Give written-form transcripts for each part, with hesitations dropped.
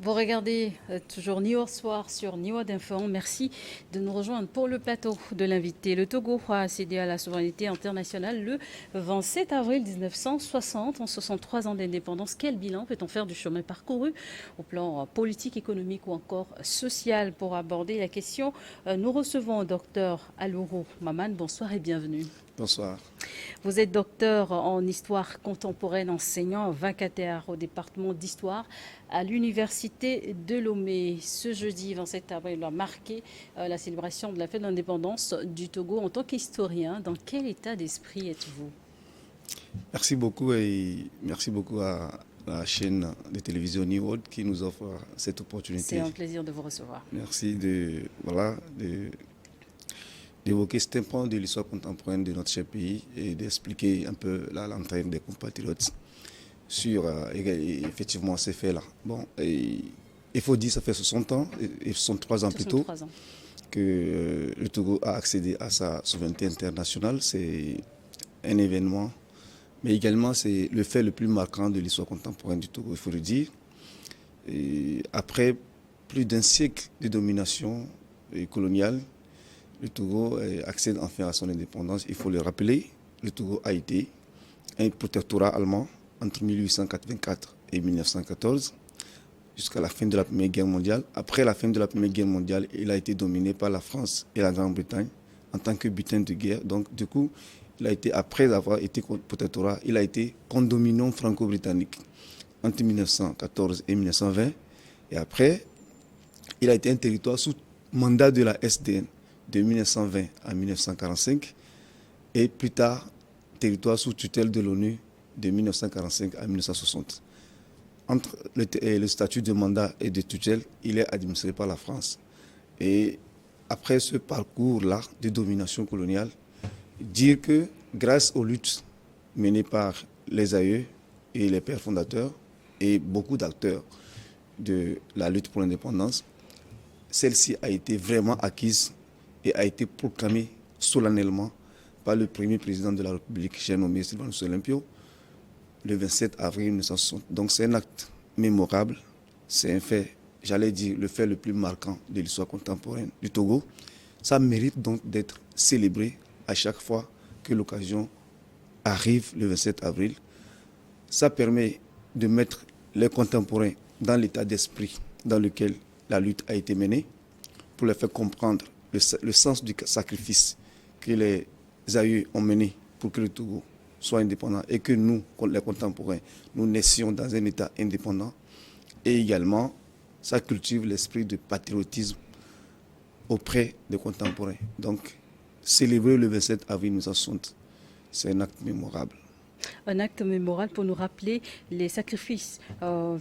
Vous regardez toujours Niwa Soir sur Niwa d'Info. Merci de nous rejoindre pour le plateau de l'invité. Le Togo a cédé à la souveraineté internationale le 27 avril 1960, en 63 ans d'indépendance. Quel bilan peut-on faire du chemin parcouru au plan politique, économique ou encore social? Pour aborder la question, nous recevons docteur Alourou Maman. Bonsoir et bienvenue. Bonsoir. Vous êtes docteur en histoire contemporaine, enseignant vacataire au département d'histoire à l'université de Lomé. Ce jeudi 27 avril a marqué la célébration de la fête d'indépendance du Togo. En tant qu'historien, dans quel état d'esprit êtes-vous? Merci beaucoup et merci beaucoup à la chaîne de télévision New World qui nous offre cette C'est opportunité. un plaisir de vous recevoir. Merci d'évoquer cet point de l'histoire contemporaine de notre cher pays et d'expliquer un peu la lanterne des compatriotes sur effectivement ces faits-là. Bon, et il faut dire que ça fait 60 ans, et 63 ans plus tôt, 63 ans. que le Togo a accédé à sa souveraineté internationale. C'est un événement, mais également c'est le fait le plus marquant de l'histoire contemporaine du Togo, il faut le dire. Et après plus d'un siècle de domination coloniale, le Togo accède enfin à son indépendance. Il faut le rappeler, le Togo a été un protectorat allemand entre 1884 et 1914, jusqu'à la fin de la Première Guerre mondiale. Après la fin de la Première Guerre mondiale, il a été dominé par la France et la Grande-Bretagne en tant que butin de guerre. Donc, du coup, il a été, après avoir été protectorat, il a été condominium franco-britannique entre 1914 et 1920. Et après, il a été un territoire sous mandat de la SDN de 1920 à 1945. Et plus tard, territoire sous tutelle de l'ONU de 1945 à 1960. Entre le statut de mandat et de tutelle, il est administré par la France. Et après ce parcours-là de domination coloniale, dire que grâce aux luttes menées par les aïeux et les pères fondateurs et beaucoup d'acteurs de la lutte pour l'indépendance, celle-ci a été vraiment acquise et a été proclamée solennellement par le premier président de la République, j'ai nommé Sylvanus Olympio, le 27 avril 1960. Donc c'est un acte mémorable, c'est un fait, j'allais dire, le fait le plus marquant de l'histoire contemporaine du Togo. Ça mérite donc d'être célébré à chaque fois que l'occasion arrive le 27 avril. Ça permet de mettre les contemporains dans l'état d'esprit dans lequel la lutte a été menée, pour leur faire comprendre le sens du sacrifice que les aïeux ont mené pour que le Togo soit indépendant et que nous, les contemporains, nous naissions dans un État indépendant. Et également, ça cultive l'esprit de patriotisme auprès des contemporains. Donc, célébrer le 27 avril 1960, c'est un acte mémorable. Un acte mémorable pour nous rappeler les sacrifices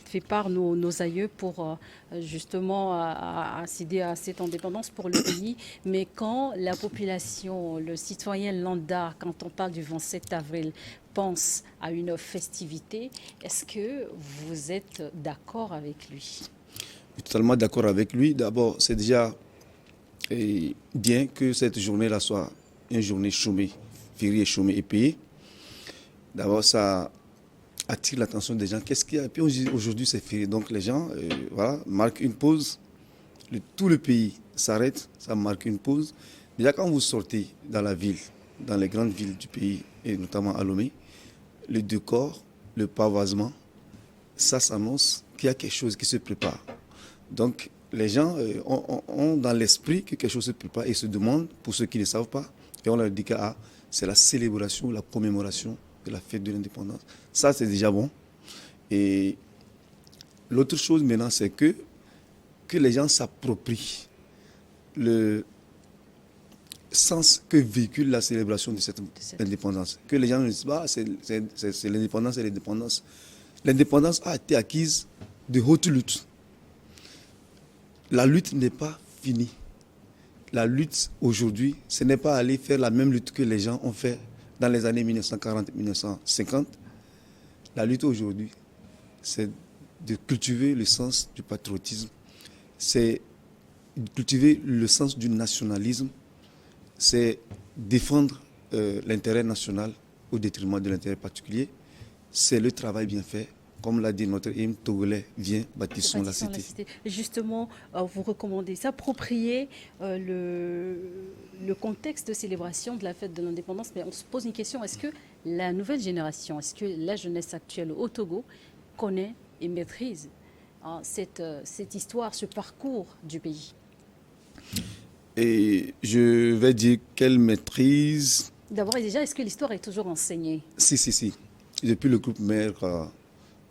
faits par nos aïeux pour justement accéder à cette indépendance pour le pays. Mais quand la population, le citoyen lambda, quand on parle du 27 avril, pense à une festivité, est-ce que vous êtes d'accord avec lui? Je suis totalement d'accord avec lui. D'abord, c'est déjà bien que cette journée-là soit une journée chômée, fériée, chômée et payée. D'abord, ça attire l'attention des gens. Qu'est-ce qu'il y a? Et puis aujourd'hui, c'est férié. Donc les gens voilà, marquent une pause. Tout le pays s'arrête, ça marque une pause. Déjà, quand vous sortez dans la ville, dans les grandes villes du pays, et notamment à Lomé, le décor, le pavoisement, ça s'annonce qu'il y a quelque chose qui se prépare. Donc les gens ont dans l'esprit que quelque chose se prépare et se demandent, pour ceux qui ne savent pas, et on leur dit que c'est la célébration, la commémoration de la fête de l'indépendance. Ça, c'est déjà bon. Et l'autre chose maintenant, c'est que les gens s'approprient le sens que véhicule la célébration de cette indépendance. Que les gens ne disent pas, c'est l'indépendance, c'est l'indépendance. L'indépendance a été acquise de haute lutte. La lutte n'est pas finie. La lutte aujourd'hui, ce n'est pas aller faire la même lutte que les gens ont fait dans les années 1940-1950. La lutte aujourd'hui, c'est de cultiver le sens du patriotisme, c'est de cultiver le sens du nationalisme, c'est défendre l'intérêt national au détriment de l'intérêt particulier. C'est le travail bien fait comme l'a dit notre hymne togolais, viens, bâtissons la cité. Et justement, vous recommandez s'approprier le contexte de célébration de la fête de l'indépendance, mais on se pose une question, est-ce que la nouvelle génération, est-ce que la jeunesse actuelle au Togo connaît et maîtrise cette histoire, ce parcours du pays? Et je vais dire qu'elle maîtrise. D'abord et déjà, est-ce que l'histoire est toujours enseignée? Si. Depuis le groupe mère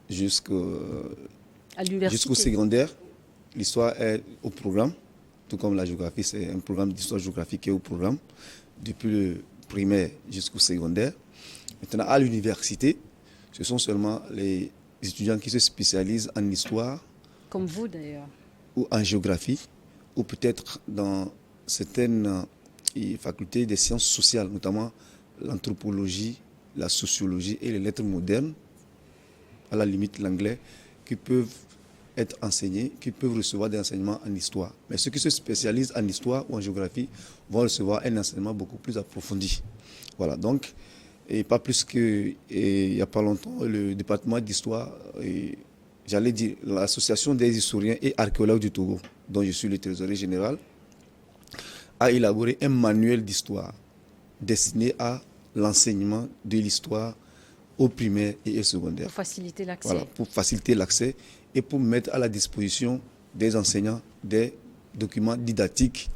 jusqu'au secondaire, l'histoire est au programme, tout comme la géographie, c'est un programme d'histoire géographique qui est au programme, depuis le primaire jusqu'au secondaire. Maintenant, à l'université, ce sont seulement les étudiants qui se spécialisent en histoire. Comme vous d'ailleurs. Ou en géographie, ou peut-être dans certaines facultés des sciences sociales, notamment l'anthropologie, la sociologie et les lettres modernes, à la limite l'anglais, qui peuvent être enseignés, qui peuvent recevoir des enseignements en histoire. Mais ceux qui se spécialisent en histoire ou en géographie vont recevoir un enseignement beaucoup plus approfondi. Voilà, donc, et pas plus qu'il n'y a pas longtemps, le département d'histoire, j'allais dire l'association des historiens et archéologues du Togo, dont je suis le trésorier général, a élaboré un manuel d'histoire destiné à l'enseignement de l'histoire au primaire et au secondaire. Pour faciliter l'accès. Voilà, pour faciliter l'accès et pour mettre à la disposition des enseignants des documents didactiques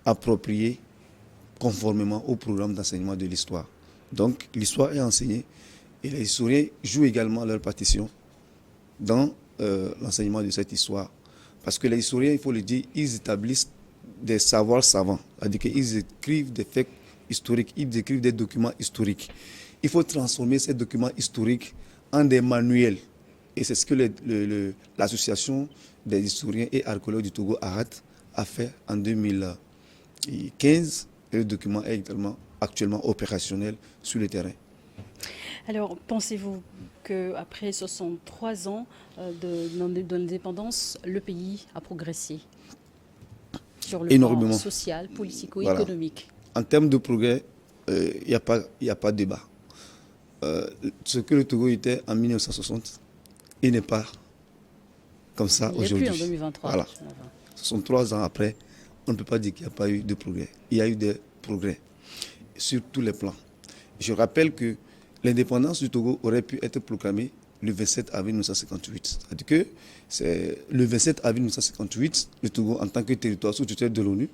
appropriés conformément au programme d'enseignement de l'histoire. Donc l'histoire est enseignée et les historiens jouent également leur partition dans l'enseignement de cette histoire. Parce que les historiens, il faut le dire, ils établissent des savoirs savants. C'est-à-dire qu'ils écrivent des faits historiques, ils écrivent des documents historiques. Il faut transformer ces documents historiques en des manuels. Et c'est ce que l'association des historiens et archéologues du Togo, ARAT, a fait en 2015. Et le document est actuellement opérationnel sur le terrain. Alors, pensez-vous qu'après 63 ans de l'indépendance, le pays a progressé sur le plan social, politico-économique? Voilà. En termes de progrès, il n'y a pas de débat. Ce que le Togo était en 1960, il n'est pas comme ça aujourd'hui. Il n'est plus en 2023. Voilà. 63 ans après, on ne peut pas dire qu'il n'y a pas eu de progrès. Il y a eu des progrès sur tous les plans. Je rappelle que l'indépendance du Togo aurait pu être proclamée le 27 avril 1958. C'est-à-dire que c'est le 27 avril 1958, le Togo, en tant que territoire sous tutelle de l'ONU,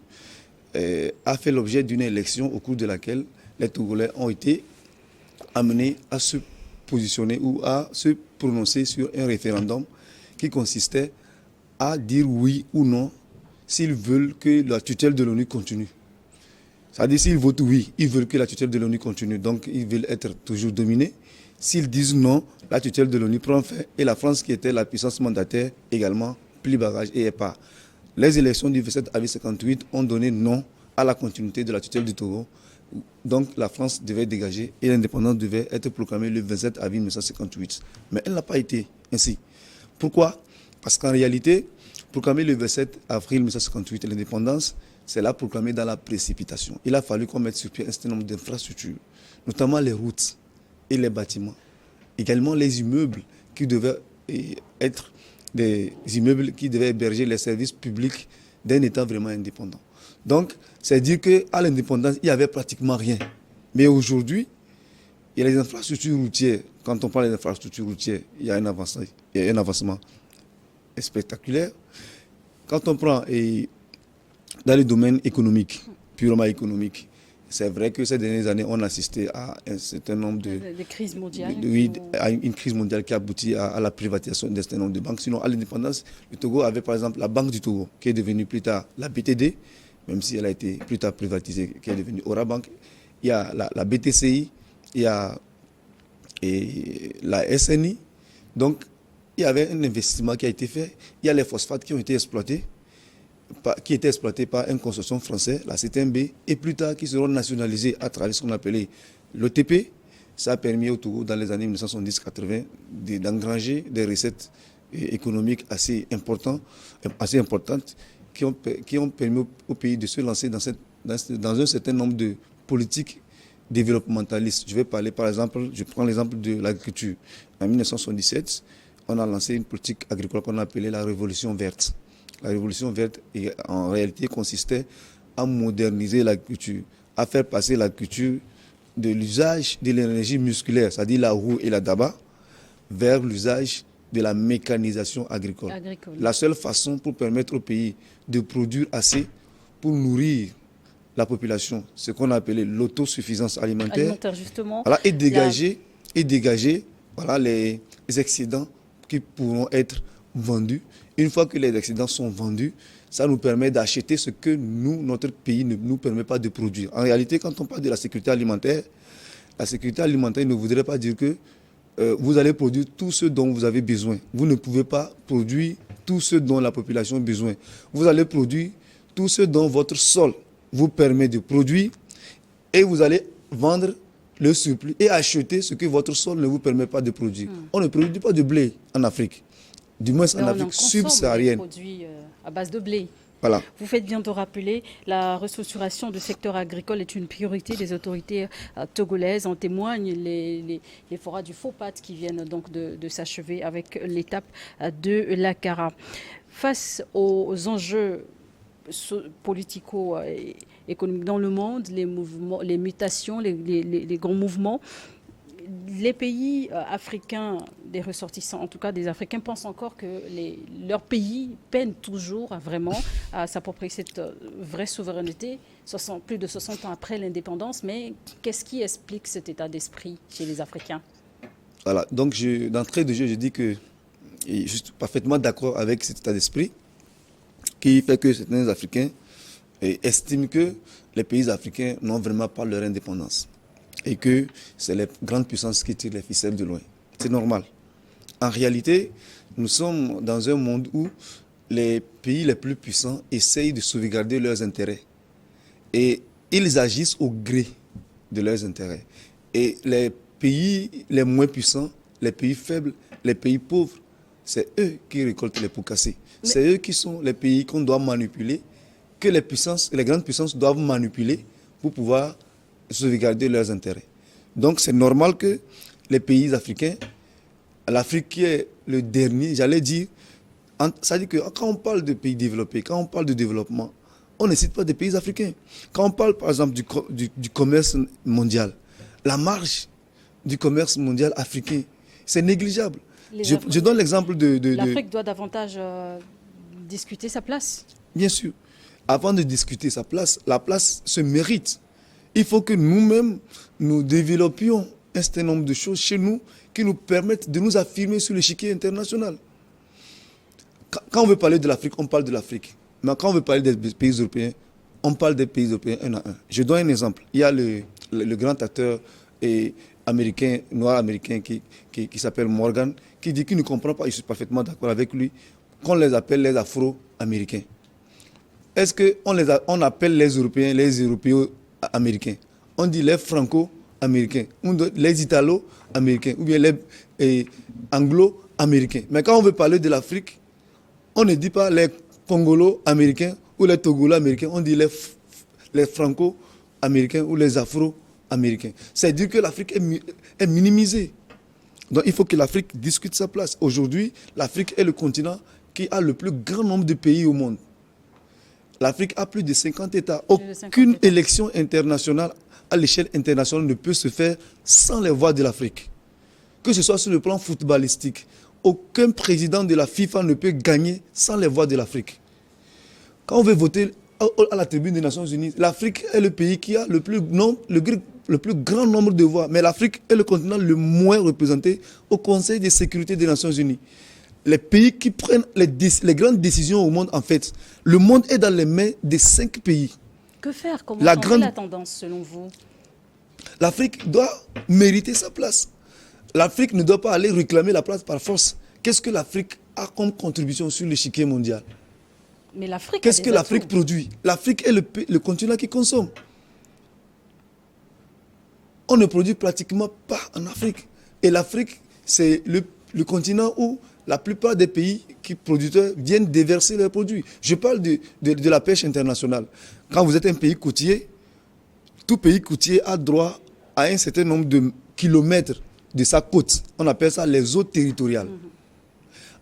a fait l'objet d'une élection au cours de laquelle les Togolais ont été amenés à se positionner ou à se prononcer sur un référendum qui consistait à dire oui ou non s'ils veulent que la tutelle de l'ONU continue. C'est-à-dire s'ils votent oui, ils veulent que la tutelle de l'ONU continue, donc ils veulent être toujours dominés. S'ils disent non, la tutelle de l'ONU prend fin et la France, qui était la puissance mandataire, également plie bagage et est part. Les élections du 27 avril 1958 ont donné non à la continuité de la tutelle du Togo. Donc la France devait dégager et l'indépendance devait être proclamée le 27 avril 1958. Mais elle n'a pas été ainsi. Pourquoi? Parce qu'en réalité, proclamer le 27 avril 1958 l'indépendance, c'est la proclamer dans la précipitation. Il a fallu qu'on mette sur pied un certain nombre d'infrastructures, notamment les routes et les bâtiments. Également les immeubles qui devaient être des immeubles qui devaient héberger les services publics d'un État vraiment indépendant. Donc, c'est dire qu'à l'indépendance, il n'y avait pratiquement rien. Mais aujourd'hui, il y a les infrastructures routières. Quand on parle des infrastructures routières, il y a un avancement spectaculaire. Quand on prend dans le domaine économique, purement économique, c'est vrai que ces dernières années, on a assisté à un certain nombre de crises mondiales. Oui, à une crise mondiale qui a abouti à la privatisation d'un certain nombre de banques. Sinon, à l'indépendance, le Togo avait par exemple la Banque du Togo, qui est devenue plus tard la BTD, même si elle a été plus tard privatisée, qui est devenue Orabank. Il y a la BTCI, il y a la SNI. Donc, il y avait un investissement qui a été fait. Il y a les phosphates qui ont été exploités, qui étaient exploités par un consortium français, la CTMB, et plus tard qui seront nationalisés à travers ce qu'on appelait l'OTP. Ça a permis au Togo, dans les années 1970-80, d'engranger des recettes économiques assez importantes qui ont permis au pays de se lancer dans un certain nombre de politiques développementaliste. Je vais parler par exemple, je prends l'exemple de l'agriculture. En 1977, on a lancé une politique agricole qu'on a appelée la Révolution verte. La Révolution verte, en réalité, consistait à moderniser l'agriculture, à faire passer l'agriculture de l'usage de l'énergie musculaire, c'est-à-dire la roue et la daba, vers l'usage de la mécanisation agricole. La seule façon pour permettre au pays de produire assez pour nourrir la population, ce qu'on a appelé l'autosuffisance alimentaire, justement, voilà, et dégager voilà, les excédents qui pourront être vendus. Une fois que les excédents sont vendus, ça nous permet d'acheter ce que nous, notre pays ne nous permet pas de produire. En réalité, quand on parle de la sécurité alimentaire ne voudrait pas dire que vous allez produire tout ce dont vous avez besoin. Vous ne pouvez pas produire tout ce dont la population a besoin. Vous allez produire tout ce dont votre sol vous permet de produire et vous allez vendre le surplus et acheter ce que votre sol ne vous permet pas de produire. On ne produit pas de blé en Afrique, du moins en Afrique subsaharienne. On produit à base de blé. Voilà. Vous faites bien de rappeler, la restructuration du secteur agricole est une priorité des autorités togolaises. En témoignent les forats du FOPAT qui viennent donc de s'achever avec l'étape de l'ACARA. Face aux enjeux politico-économiques dans le monde, les mouvements, les mutations, les grands mouvements, les pays africains, des ressortissants, en tout cas des Africains, pensent encore que leur pays peine toujours à s'approprier cette vraie souveraineté, plus de 60 ans après l'indépendance. Mais qu'est-ce qui explique cet état d'esprit chez les Africains? Voilà, donc d'entrée de jeu, je dis que je suis parfaitement d'accord avec cet état d'esprit qui fait que certains Africains estiment que les pays africains n'ont vraiment pas leur indépendance et que c'est les grandes puissances qui tirent les ficelles de loin. C'est normal. En réalité, nous sommes dans un monde où les pays les plus puissants essayent de sauvegarder leurs intérêts et ils agissent au gré de leurs intérêts. Et les pays les moins puissants, les pays faibles, les pays pauvres, c'est eux qui récoltent les pots cassés. C'est eux qui sont les pays qu'on doit manipuler, que les grandes puissances doivent manipuler pour pouvoir sauvegarder leurs intérêts. Donc c'est normal que les pays africains, l'Afrique qui est le dernier, j'allais dire, ça dit que quand on parle de pays développés, quand on parle de développement, on ne cite pas des pays africains. Quand on parle par exemple du commerce mondial, la marge du commerce mondial africain, c'est négligeable. Je donne l'exemple de l'Afrique doit davantage discuter sa place. Bien sûr. Avant de discuter sa place, la place se mérite. Il faut que nous-mêmes, nous développions un certain nombre de choses chez nous qui nous permettent de nous affirmer sur l'échiquier international. Quand on veut parler de l'Afrique, on parle de l'Afrique. Mais quand on veut parler des pays européens, on parle des pays européens un à un. Je donne un exemple. Il y a le grand acteur américain, noir américain qui s'appelle Morgan, qui dit qu'il ne comprend pas, je suis parfaitement d'accord avec lui, qu'on les appelle les Afro-Américains. Est-ce qu'on appelle les Européens américains? On dit les Franco-Américains, les Italo-Américains, ou bien les Anglo-Américains. Mais quand on veut parler de l'Afrique, on ne dit pas les Congolo-Américains ou les Togolo-Américains, on dit les Franco-Américains ou les Afro-Américains. C'est-à-dire que l'Afrique est minimisée. Donc il faut que l'Afrique discute sa place. Aujourd'hui, l'Afrique est le continent qui a le plus grand nombre de pays au monde. L'Afrique a plus de 50 États. Aucune élection internationale à l'échelle internationale ne peut se faire sans les voix de l'Afrique. Que ce soit sur le plan footballistique, aucun président de la FIFA ne peut gagner sans les voix de l'Afrique. Quand on veut voter à la tribune des Nations Unies, l'Afrique est le pays qui a le plus grand nombre de voix. Mais l'Afrique est le continent le moins représenté au Conseil de sécurité des Nations Unies. Les pays qui prennent les grandes décisions au monde, en fait, le monde est dans les mains des 5 pays. Que faire? Comment changer la tendance selon vous? L'Afrique doit mériter sa place. L'Afrique ne doit pas aller réclamer la place par force. Qu'est-ce que l'Afrique a comme contribution sur l'échiquier mondial? Mais l'Afrique, qu'est-ce que l'Afrique produit? L'Afrique est le continent qui consomme. On ne produit pratiquement pas en Afrique. Et l'Afrique, c'est le continent où la plupart des pays producteurs viennent déverser leurs produits. Je parle de la pêche internationale. Quand vous êtes un pays côtier, tout pays côtier a droit à un certain nombre de kilomètres de sa côte. On appelle ça les eaux territoriales.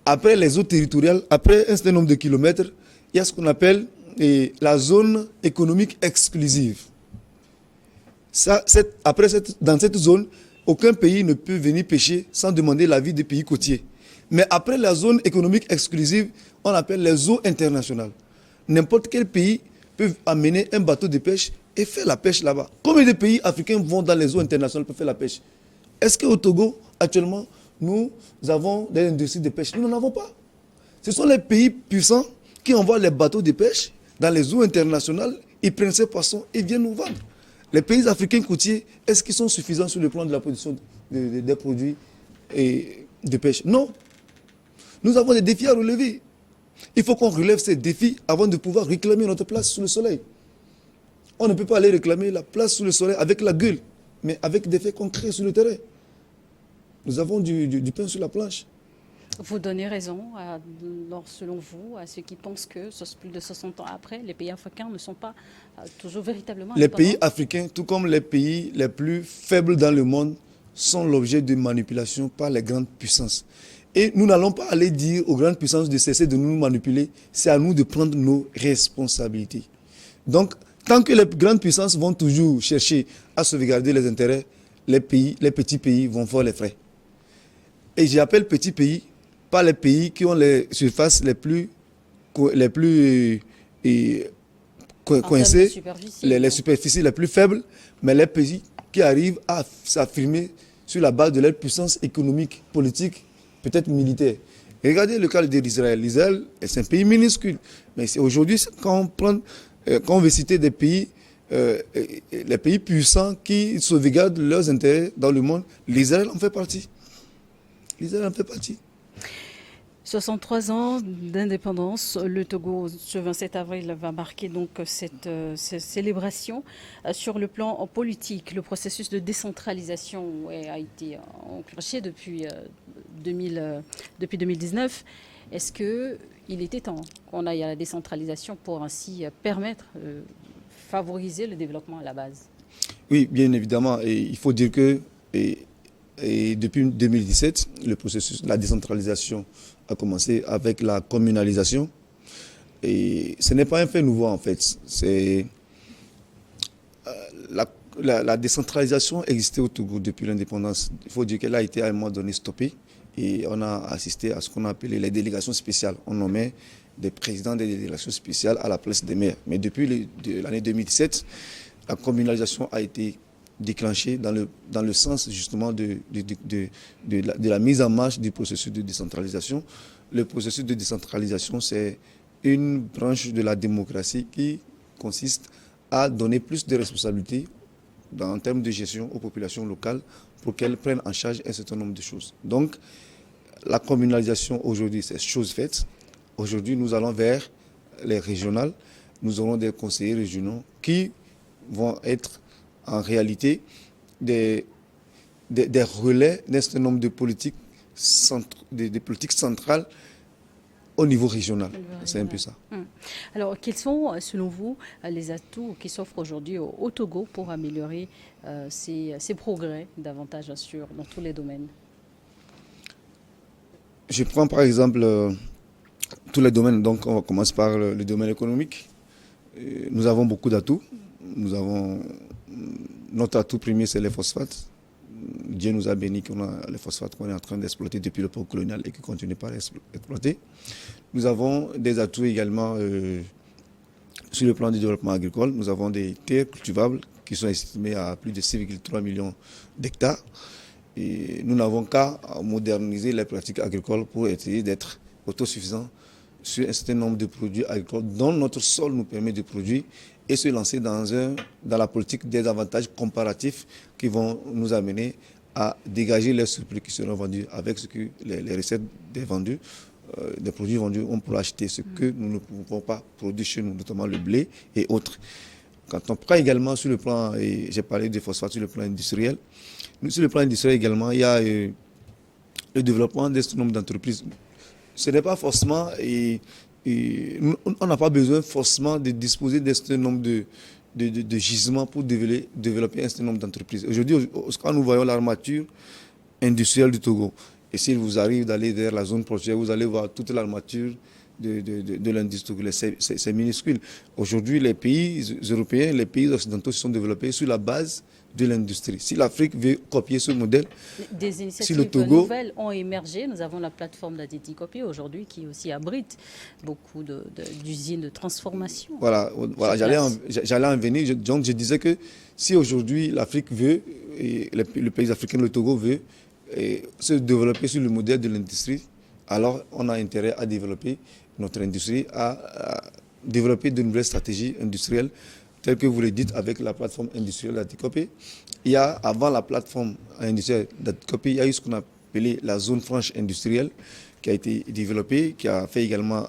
Après les eaux territoriales, après un certain nombre de kilomètres, il y a ce qu'on appelle la zone économique exclusive. Dans cette zone, aucun pays ne peut venir pêcher sans demander l'avis des pays côtiers. Mais après la zone économique exclusive, on appelle les eaux internationales. N'importe quel pays peut amener un bateau de pêche et faire la pêche là-bas. Combien de pays africains vont dans les eaux internationales pour faire la pêche? Est-ce qu'au Togo, actuellement, nous avons des industries de pêche? Nous n'en avons pas. Ce sont les pays puissants qui envoient les bateaux de pêche dans les eaux internationales, ils prennent ces poissons et viennent nous vendre. Les pays africains côtiers, est-ce qu'ils sont suffisants sur le plan de la production des produits de pêche? Non. Nous avons des défis à relever. Il faut qu'on relève ces défis avant de pouvoir réclamer notre place sous le soleil. On ne peut pas aller réclamer la place sous le soleil avec la gueule, mais avec des faits concrets sur le terrain. Nous avons du pain sur la planche. Vous donnez raison, selon vous, à ceux qui pensent que plus de 60 ans après, les pays africains ne sont pas toujours véritablement indépendants. Les pays africains, tout comme les pays les plus faibles dans le monde, sont l'objet de manipulation par les grandes puissances. Et nous n'allons pas aller dire aux grandes puissances de cesser de nous manipuler, c'est à nous de prendre nos responsabilités. Donc, tant que les grandes puissances vont toujours chercher à sauvegarder les intérêts, les petits pays vont faire les frais. Et j'appelle petits pays, pas les pays qui ont les surfaces les plus coincées, les superficies les plus faibles, mais les pays qui arrivent à s'affirmer sur la base de leur puissance économique, politique, peut-être militaire. Et regardez le cas d'Israël. L'Israël, c'est un pays minuscule. Mais aujourd'hui, quand on veut citer des pays, les pays puissants qui sauvegardent leurs intérêts dans le monde, l'Israël en fait partie. L'Israël en fait partie. 63 ans d'indépendance, le Togo, ce 27 avril, va marquer donc cette célébration. Sur le plan politique, le processus de décentralisation a été enclenché depuis 2019. Est-ce qu'il était temps qu'on aille à la décentralisation pour ainsi permettre de favoriser le développement à la base? Oui, bien évidemment. Et il faut dire que depuis 2017, le processus de la décentralisation a commencé avec la communalisation. Et ce n'est pas un fait nouveau en fait. La décentralisation existait au Togo depuis l'indépendance. Il faut dire qu'elle a été à un moment donné stoppée. Et on a assisté à ce qu'on a appelé les délégations spéciales. On nommait des présidents des délégations spéciales à la place des maires. Mais depuis l'année 2017, la communalisation a été déclenchée dans le sens justement de la mise en marche du processus de décentralisation. Le processus de décentralisation, c'est une branche de la démocratie qui consiste à donner plus de responsabilités en termes de gestion aux populations locales pour qu'elles prennent en charge un certain nombre de choses. Donc, la communalisation aujourd'hui, c'est chose faite. Aujourd'hui, nous allons vers les régionales. Nous aurons des conseillers régionaux qui vont être en réalité des relais d'un certain nombre de politiques centrales au niveau régional. C'est un peu ça. Alors, quels sont, selon vous, les atouts qui s'offrent aujourd'hui au Togo pour améliorer ces progrès davantage dans tous les domaines? Je prends par exemple tous les domaines. Donc, on commence par le domaine économique. Nous avons beaucoup d'atouts. Notre atout premier, c'est les phosphates. Dieu nous a bénis qu'on a les phosphates qu'on est en train d'exploiter depuis le port colonial et qui continue par exploiter. Nous avons des atouts également sur le plan du développement agricole. Nous avons des terres cultivables qui sont estimées à plus de 6,3 millions d'hectares. Et nous n'avons qu'à moderniser les pratiques agricoles pour essayer d'être autosuffisants sur un certain nombre de produits agricoles dont notre sol nous permet de produire et se lancer dans la politique des avantages comparatifs qui vont nous amener à dégager les surplus qui seront vendus avec ce que les recettes des produits vendus, on pourra acheter ce que nous ne pouvons pas produire chez nous, notamment le blé et autres. Quand on prend également sur le plan, et j'ai parlé des phosphates sur le plan industriel, sur le plan industriel également, il y a le développement d'un certain nombre d'entreprises. Ce n'est pas forcément, on n'a pas besoin forcément de disposer d'un certain nombre de gisements pour développer un certain nombre d'entreprises. Aujourd'hui, quand nous voyons l'armature industrielle du Togo, et s'il vous arrive d'aller vers la zone projet, vous allez voir toute l'armature de l'industrie togolaise. C'est minuscule. Aujourd'hui, les pays européens, les pays occidentaux se sont développés sur la base de l'industrie. Si l'Afrique veut copier ce modèle, des initiatives si le Togo, nouvelles ont émergé. Nous avons la plateforme d'Aditi Copy aujourd'hui qui aussi abrite beaucoup d'usines de transformation. Voilà, j'allais en venir. Donc je disais que si aujourd'hui l'Afrique veut, et le pays africain, le Togo veut, se développer sur le modèle de l'industrie, alors on a intérêt à développer notre industrie, à développer de nouvelles stratégies industrielles, telles que vous le dites avec la plateforme industrielle d'Aticopé. Il y a, avant la plateforme industrielle d'Aticopé, il y a eu ce qu'on appelait la zone franche industrielle qui a été développée, qui a fait également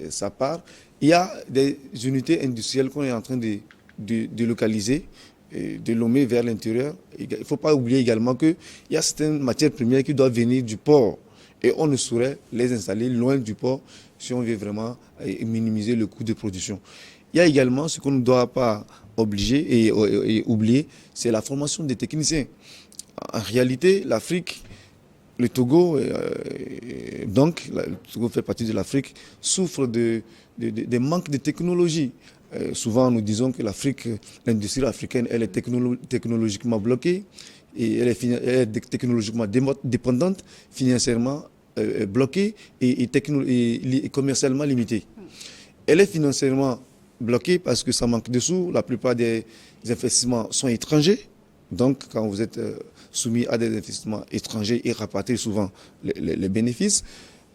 sa part. Il y a des unités industrielles qu'on est en train de localiser, de l'ommer vers l'intérieur. Il ne faut pas oublier également qu'il y a certaines matières premières qui doivent venir du port. Et on ne saurait les installer loin du port si on veut vraiment minimiser le coût de production. Il y a également ce qu'on ne doit pas obliger et oublier, c'est la formation des techniciens. En réalité, l'Afrique, le Togo, donc le Togo fait partie de l'Afrique, souffre des manques de technologie. Souvent, nous disons que l'industrie africaine, elle est technologiquement bloquée et elle est technologiquement dépendante, financièrement bloquée et commercialement limitée. Elle est financièrement bloquée parce que ça manque de sous. La plupart des investissements sont étrangers. Donc, quand vous êtes soumis à des investissements étrangers, ils rapatrient souvent les bénéfices.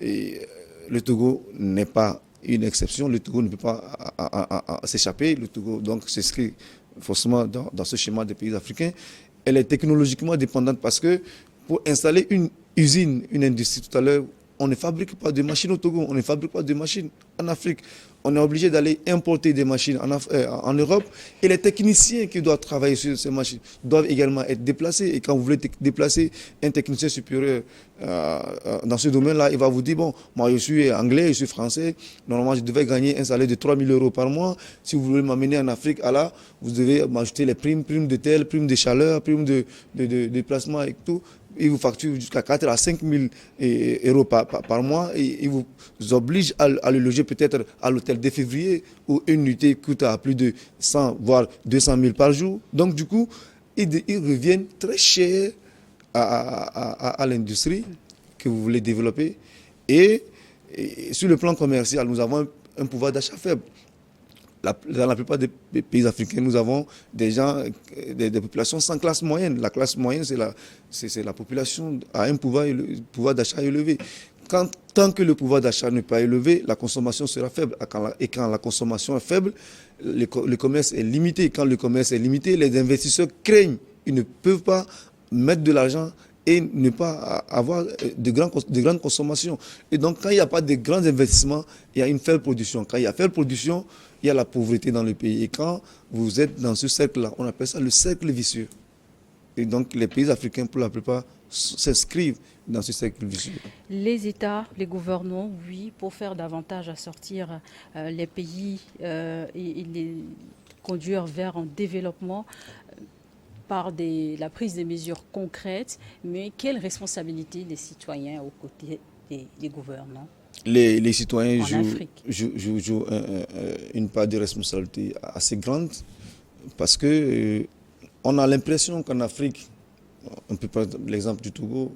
Et le Togo n'est pas une exception. Le Togo ne peut pas s'échapper. Le Togo donc s'inscrit forcément dans ce schéma des pays africains. Elle est technologiquement dépendante parce que pour installer une usine, une industrie tout à l'heure, on ne fabrique pas de machines au Togo, on ne fabrique pas de machines en Afrique. On est obligé d'aller importer des machines en Europe et les techniciens qui doivent travailler sur ces machines doivent également être déplacés. Et quand vous voulez déplacer un technicien supérieur dans ce domaine-là, il va vous dire, bon, moi je suis anglais, je suis français, normalement je devais gagner un salaire de 3 000 € par mois. Si vous voulez m'amener en Afrique, alors vous devez m'ajouter les primes d'hôtel, primes de chaleur, primes de déplacement et tout. Ils vous facturent jusqu'à 4 à 5 000 € par mois et ils vous obligent à le loger peut-être à l'hôtel de février où une nuitée coûte à plus de 100 voire 200 000 par jour. Donc du coup, ils reviennent très cher à l'industrie que vous voulez développer. Et sur le plan commercial, nous avons un pouvoir d'achat faible. Dans la plupart des pays africains, nous avons des gens, des populations sans classe moyenne. La classe moyenne, c'est la population à un pouvoir d'achat élevé. Tant que le pouvoir d'achat n'est pas élevé, la consommation sera faible. Et quand la consommation est faible, le commerce est limité. Quand le commerce est limité, les investisseurs craignent. Ils ne peuvent pas mettre de l'argent et ne pas avoir de grandes consommations. Et donc, quand il n'y a pas de grands investissements, il y a une faible production. Quand il y a faible production, il y a la pauvreté dans le pays. Et quand vous êtes dans ce cercle-là, on appelle ça le cercle vicieux. Et donc, les pays africains, pour la plupart, s'inscrivent dans ce cercle vicieux. Les États, les gouvernements, oui, pour faire davantage à sortir les pays et les conduire vers un développement par la prise de mesures concrètes, mais quelle responsabilité des citoyens aux côtés des gouvernants? Les citoyens jouent une part de responsabilité assez grande parce que on a l'impression qu'en Afrique, on peut prendre l'exemple du Togo,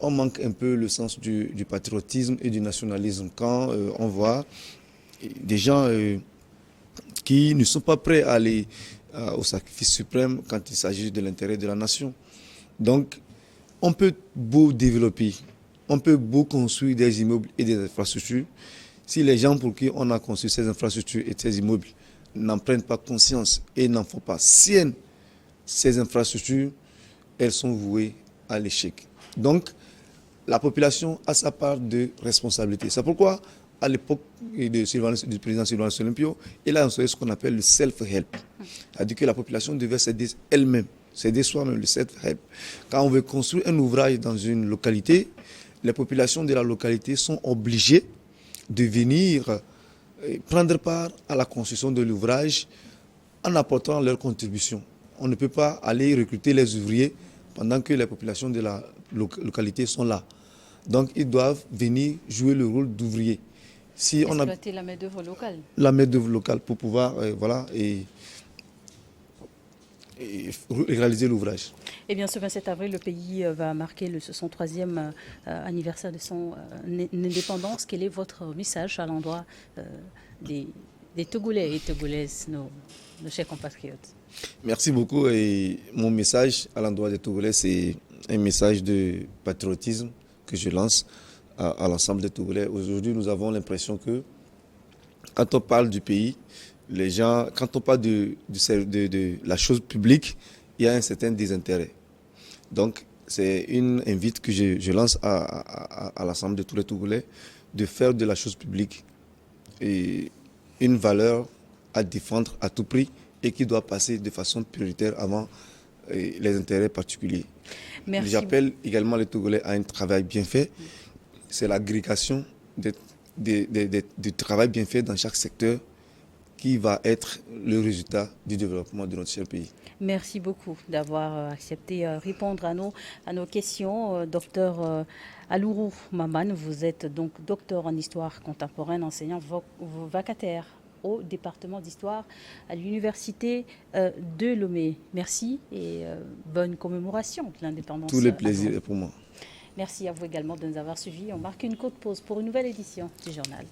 on manque un peu le sens du patriotisme et du nationalisme quand on voit des gens qui ne sont pas prêts à aller au sacrifice suprême quand il s'agit de l'intérêt de la nation. Donc, on peut beau développer, on peut beau construire des immeubles et des infrastructures. Si les gens pour qui on a construit ces infrastructures et ces immeubles n'en prennent pas conscience et n'en font pas siennes, ces infrastructures, elles sont vouées à l'échec. Donc, la population a sa part de responsabilité. C'est pourquoi, à l'époque du président Sylvain Olympio, il a instauré ce qu'on appelle le self-help. C'est-à-dire que la population devait s'aider elle-même, s'aider soi-même, le self-help. Quand on veut construire un ouvrage dans une localité, les populations de la localité sont obligées de venir prendre part à la construction de l'ouvrage en apportant leur contribution. On ne peut pas aller recruter les ouvriers pendant que les populations de la localité sont là. Donc, ils doivent venir jouer le rôle d'ouvriers. Si on a Exploiter la main-d'œuvre locale. la main-d'œuvre locale pour pouvoir réaliser l'ouvrage. Eh bien, ce 27 avril, le pays va marquer son troisième anniversaire de son indépendance. Quel est votre message à l'endroit des Togolais et Togolaises, nos chers compatriotes? Merci beaucoup. Et mon message à l'endroit des Togolais, c'est un message de patriotisme que je lance à l'ensemble des Togolais. Aujourd'hui, nous avons l'impression que quand on parle du pays, les gens, quand on parle de la chose publique, il y a un certain désintérêt. Donc, c'est une invite que je lance à l'ensemble de tous les Togolais de faire de la chose publique et une valeur à défendre à tout prix et qui doit passer de façon prioritaire avant les intérêts particuliers. Merci. J'appelle également les Togolais à un travail bien fait. C'est l'agrégation du travail bien fait dans chaque secteur qui va être le résultat du développement de notre cher pays. Merci beaucoup d'avoir accepté répondre à nos questions. Docteur Alourou Maman, vous êtes donc docteur en histoire contemporaine, enseignant vacataire au département d'histoire à l'université de Lomé. Merci et bonne commémoration de l'indépendance. Tout le plaisir est pour moi. Merci à vous également de nous avoir suivis. On marque une courte pause pour une nouvelle édition du journal.